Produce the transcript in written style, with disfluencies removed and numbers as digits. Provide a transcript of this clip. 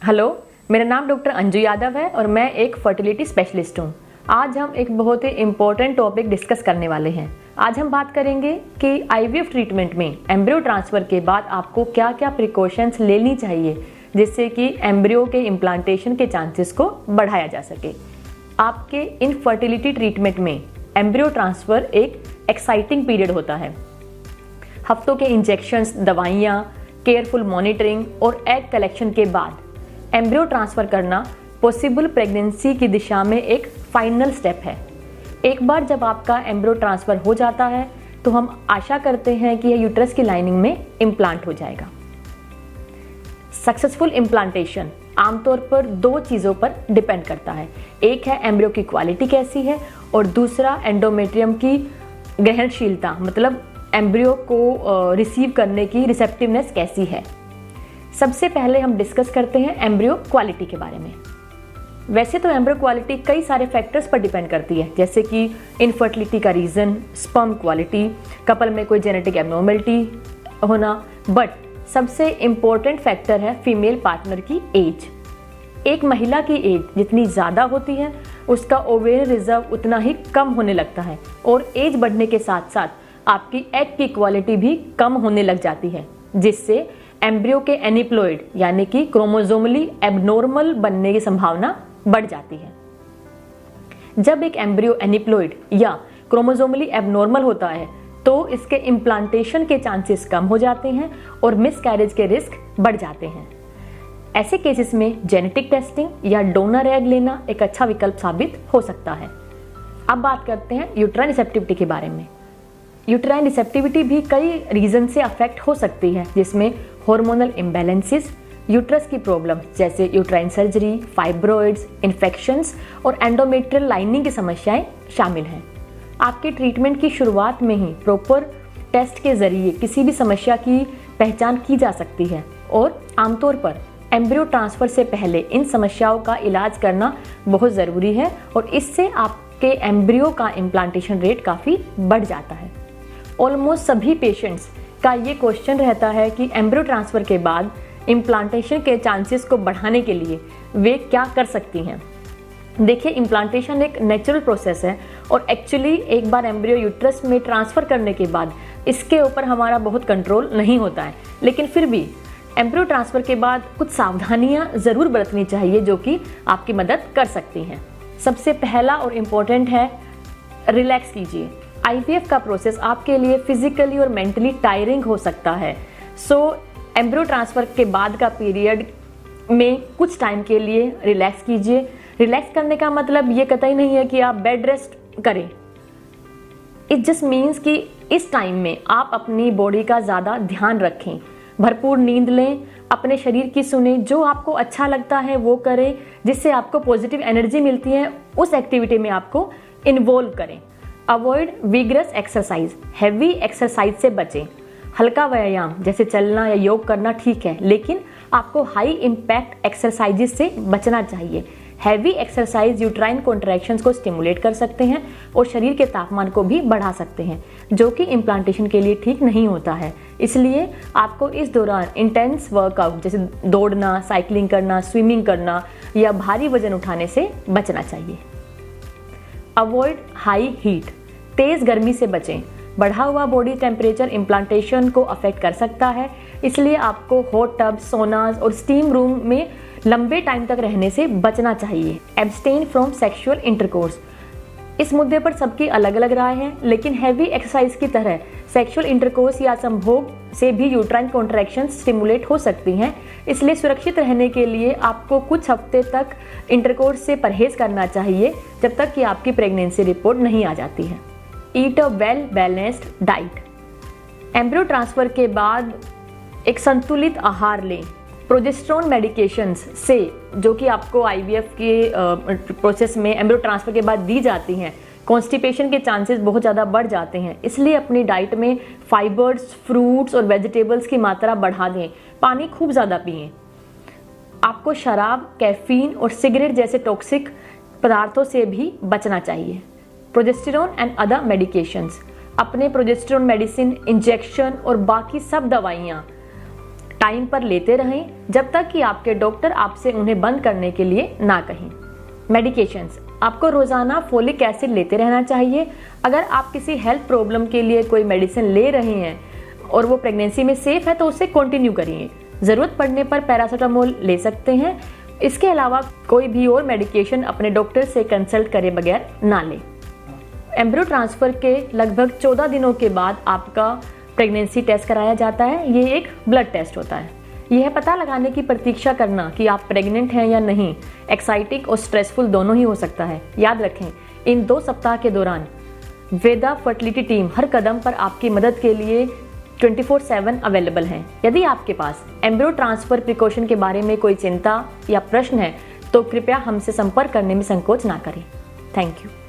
Hello, मेरा नाम doctor Anju Yadav है और मैं एक फर्टिलिटी स्पेशलिस्ट हूँ। आज हम एक बहुत ही इम्पोर्टेंट टॉपिक डिस्कस करने वाले हैं। आज हम बात करेंगे कि आईवीएफ ट्रीटमेंट में एम्ब्रियो ट्रांसफ़र के बाद आपको क्या क्या प्रिकॉशंस लेनी चाहिए जिससे कि एम्ब्रियो के इम्प्लांटेशन के चांसेस को बढ़ाया जा सके। आपके इनफर्टिलिटी ट्रीटमेंट में एम्ब्रियो ट्रांसफ़र एक एक्साइटिंग पीरियड होता है। हफ्तों के इंजेक्शंस, दवाइयाँ, केयरफुल मॉनिटरिंग और एग कलेक्शन के बाद एम्ब्रियो ट्रांसफ़र करना पॉसिबल प्रेगनेंसी की दिशा में एक फाइनल स्टेप है। एक बार जब आपका एम्ब्रियो ट्रांसफ़र हो जाता है तो हम आशा करते हैं कि यह यूट्रस की लाइनिंग में इम्प्लांट हो जाएगा। सक्सेसफुल इम्प्लांटेशन आमतौर पर दो चीज़ों पर डिपेंड करता है। एक है एम्ब्रियो की क्वालिटी कैसी है और दूसरा एंडोमेट्रियम की ग्रहणशीलता, मतलब एम्ब्रियो को रिसीव करने की रिसेप्टिवनेस कैसी है। सबसे पहले हम डिस्कस करते हैं एम्ब्रियो क्वालिटी के बारे में। वैसे तो एम्ब्रियो क्वालिटी कई सारे फैक्टर्स पर डिपेंड करती है, जैसे कि इनफर्टिलिटी का रीज़न, स्पर्म क्वालिटी, कपल में कोई जेनेटिक एब्नॉर्मलिटी होना, बट सबसे इम्पोर्टेंट फैक्टर है फीमेल पार्टनर की एज। एक महिला की एज जितनी ज़्यादा होती है उसका ओवेरियन रिजर्व उतना ही कम होने लगता है और एज बढ़ने के साथ साथ आपकी एग की क्वालिटी भी कम होने लग जाती है, जिससे एम्ब्रियो के एनिप्लॉइड यानी कि क्रोमोसोमली एबनॉर्मल बनने की संभावना बढ़ जाती है। जब एक एम्ब्रियो एनिप्लॉइड या क्रोमोसोमली एबनॉर्मल होता है तो इसके इम्प्लांटेशन के चांसेस कम हो जाते हैं और मिसकैरेज के रिस्क बढ़ जाते हैं। ऐसे केसेस में जेनेटिक टेस्टिंग या डोनर एग लेना एक अच्छा विकल्प साबित हो सकता है। अब बात करते हैं यूट्राइन रिसेप्टिविटी के बारे में। यूट्राइन रिसेप्टिविटी भी कई रीजन से अफेक्ट हो सकती है, जिसमें हार्मोनल इम्बैलेंसेस, यूट्रस की प्रॉब्लम जैसे यूट्राइन सर्जरी, फाइब्रॉइड्स, इन्फेक्शंस और एंडोमेट्रियल लाइनिंग की समस्याएं शामिल हैं। आपके ट्रीटमेंट की शुरुआत में ही प्रॉपर टेस्ट के जरिए किसी भी समस्या की पहचान की जा सकती है और आमतौर पर एम्ब्रियो ट्रांसफ़र से पहले इन समस्याओं का इलाज करना बहुत ज़रूरी है और इससे आपके एम्ब्रियो का इम्प्लांटेशन रेट काफ़ी बढ़ जाता है। ऑलमोस्ट सभी पेशेंट्स का ये क्वेश्चन रहता है कि एम्ब्रियो ट्रांसफ़र के बाद इम्प्लांटेशन के चांसेस को बढ़ाने के लिए वे क्या कर सकती हैं। देखिए, इम्प्लांटेशन एक नेचुरल प्रोसेस है और एक्चुअली एक बार एम्ब्रियो यूट्रस में ट्रांसफ़र करने के बाद इसके ऊपर हमारा बहुत कंट्रोल नहीं होता है, लेकिन फिर भी एम्ब्रियो ट्रांसफ़र के बाद कुछ सावधानियां ज़रूर बरतनी चाहिए जो कि आपकी मदद कर सकती हैं। सबसे पहला और इम्पोर्टेंट है रिलैक्स कीजिए। आईवीएफ का प्रोसेस आपके लिए फिजिकली और मेंटली टायरिंग हो सकता है, सो एम्ब्रियो ट्रांसफ़र के बाद का पीरियड में कुछ टाइम के लिए रिलैक्स कीजिए। रिलैक्स करने का मतलब ये कतई नहीं है कि आप बेड रेस्ट करें। इट जस्ट मीन्स कि इस टाइम में आप अपनी बॉडी का ज़्यादा ध्यान रखें, भरपूर नींद लें, अपने शरीर की सुने, जो आपको अच्छा लगता है वो करें, जिससे आपको पॉजिटिव एनर्जी मिलती है उस एक्टिविटी में आपको इन्वॉल्व करें। Avoid vigorous exercise, heavy exercise से बचें। हल्का व्यायाम जैसे चलना या योग करना ठीक है, लेकिन आपको हाई इम्पैक्ट एक्सरसाइजेस से बचना चाहिए। हैवी एक्सरसाइज यूट्राइन कॉन्ट्रैक्शंस को स्टिमुलेट कर सकते हैं और शरीर के तापमान को भी बढ़ा सकते हैं, जो कि इम्प्लांटेशन के लिए ठीक नहीं होता है। इसलिए आपको इस दौरान इंटेंस वर्कआउट जैसे दौड़ना, साइकिलिंग करना, स्विमिंग करना या भारी वजन उठाने से बचना चाहिए। अवॉइड हाई हीट, तेज़ गर्मी से बचें। बढ़ा हुआ बॉडी टेम्परेचर इम्प्लांटेशन को अफेक्ट कर सकता है, इसलिए आपको हॉट टब, सोनाज और स्टीम रूम में लंबे टाइम तक रहने से बचना चाहिए। एब्सटेन फ्रॉम सेक्सुअल इंटरकोर्स, इस मुद्दे पर सबकी अलग अलग राय है, लेकिन हैवी एक्सरसाइज की तरह सेक्सुअल इंटरकोर्स या संभोग से भी यूट्राइन कॉन्ट्रैक्शन स्टिमुलेट हो सकती हैं। इसलिए सुरक्षित रहने के लिए आपको कुछ हफ्ते तक इंटरकोर्स से परहेज करना चाहिए जब तक कि आपकी प्रेगनेंसी रिपोर्ट नहीं आ जाती है। Eat a well balanced diet, embryo transfer के बाद एक संतुलित आहार लें। प्रोजेस्टेरोन मेडिकेशंस से, जो कि आपको आईवीएफ के प्रोसेस में एम्ब्रियो ट्रांसफ़र के बाद दी जाती हैं, कॉन्स्टिपेशन के चांसेस बहुत ज़्यादा बढ़ जाते हैं। इसलिए अपनी डाइट में फाइबर्स, फ्रूट्स और वेजिटेबल्स की मात्रा बढ़ा दें। पानी खूब ज़्यादा पिएं। आपको शराब, कैफीन और सिगरेट जैसे टॉक्सिक पदार्थों से भी बचना चाहिए। प्रोजेस्टेरोन एंड अदर मेडिकेशंस, अपने प्रोजेस्टेरोन मेडिसिन, इंजेक्शन और बाकी सब दवाइयाँ टाइम पर लेते रहें जब तक कि आपके डॉक्टर आपसे उन्हें बंद करने के लिए ना कहें। मेडिकेशंस, आपको रोज़ाना फोलिक एसिड लेते रहना चाहिए। अगर आप किसी हेल्थ प्रॉब्लम के लिए कोई मेडिसिन ले रहे हैं और वो प्रेगनेंसी में सेफ है तो उसे कंटिन्यू करिए। ज़रूरत पड़ने पर पैरासीटामोल ले सकते हैं। इसके अलावा कोई भी और मेडिकेशन अपने डॉक्टर से कंसल्ट करे बगैर ना लें। एम्ब्रियो ट्रांसफ़र के लगभग 14 दिनों के बाद आपका प्रेगनेंसी टेस्ट कराया जाता है। ये एक ब्लड टेस्ट होता है। यह पता लगाने की प्रतीक्षा करना कि आप प्रेग्नेंट हैं या नहीं एक्साइटिंग और स्ट्रेसफुल दोनों ही हो सकता है। याद रखें, इन 2 सप्ताह के दौरान वेदा फर्टिलिटी टीम हर कदम पर आपकी मदद के लिए 24/7 अवेलेबल हैं। यदि आपके पास एम्ब्रियो ट्रांसफ़र प्रिकॉशन के बारे में कोई चिंता या प्रश्न है तो कृपया हमसे संपर्क करने में संकोच ना करें। Thank you.